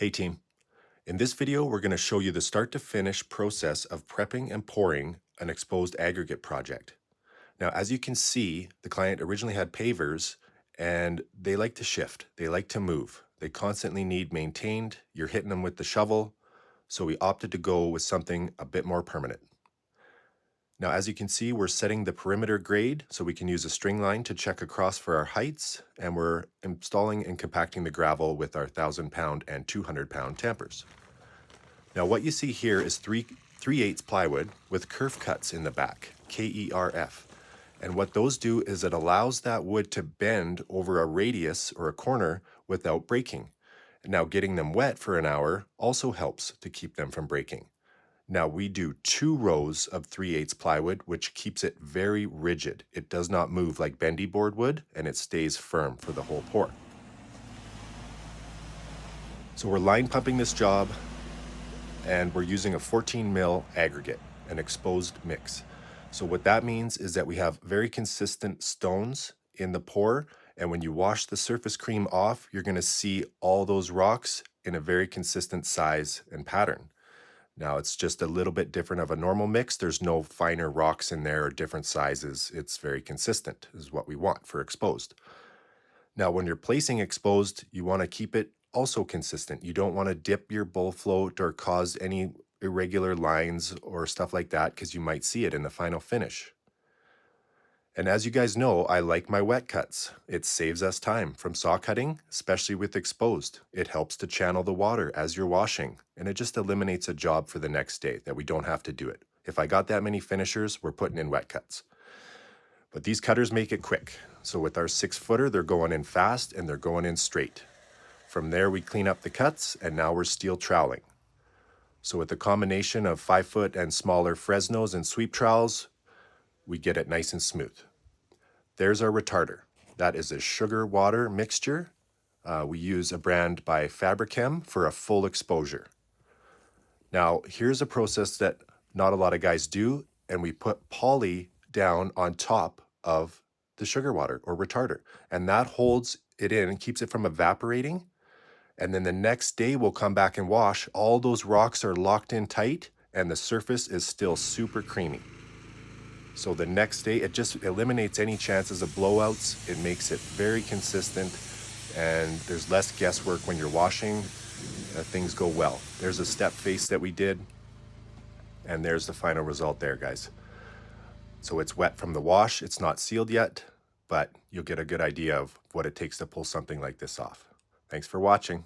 Hey team, in this video we're going to show you the start to finish process of prepping and pouring an exposed aggregate project. Now as you can see, the client originally had pavers and they like to shift, they like to move, they constantly need maintained, you're hitting them with the shovel, so we opted to go with something a bit more permanent. Now as you can see, we're setting the perimeter grade so we can use a string line to check across for our heights, and we're installing and compacting the gravel with our 1,000-pound and 200-pound tampers. Now what you see here is 3/8 plywood with kerf cuts in the back, KERF. And what those do is it allows that wood to bend over a radius or a corner without breaking. Now getting them wet for an hour also helps to keep them from breaking. Now we do 2 rows of 3/8 plywood, which keeps it very rigid. It does not move like bendy board would, and it stays firm for the whole pour. So we're line pumping this job, and we're using a 14 mil aggregate, an exposed mix. So what that means is that we have very consistent stones in the pour, and when you wash the surface cream off, you're going to see all those rocks in a very consistent size and pattern. Now it's just a little bit different of a normal mix. There's no finer rocks in there or different sizes. It's very consistent is what we want for exposed. Now when you're placing exposed, you want to keep it also consistent. You don't want to dip your bowl float or cause any irregular lines or stuff like that, because you might see it in the final finish. And as you guys know, I like my wet cuts. It saves us time from saw cutting, especially with exposed. It helps to channel the water as you're washing, and it just eliminates a job for the next day that we don't have to do it. If I got that many finishers, we're putting in wet cuts. But these cutters make it quick. So with our 6-footer, they're going in fast and they're going in straight. From there, we clean up the cuts, and now we're steel troweling. So with a combination of 5-foot and smaller Fresnos and sweep trowels, we get it nice and smooth. There's our retarder. That is a sugar water mixture. We use a brand by Fabrichem for a full exposure. Now, here's a process that not a lot of guys do, and we put poly down on top of the sugar water or retarder, and that holds it in and keeps it from evaporating. And then the next day we'll come back and wash. All those rocks are locked in tight, and the surface is still super creamy. So the next day, it just eliminates any chances of blowouts. It makes it very consistent, and there's less guesswork when you're washing. Things go well. There's a step face that we did, and there's the final result there, guys. So it's wet from the wash. It's not sealed yet, but you'll get a good idea of what it takes to pull something like this off. Thanks for watching.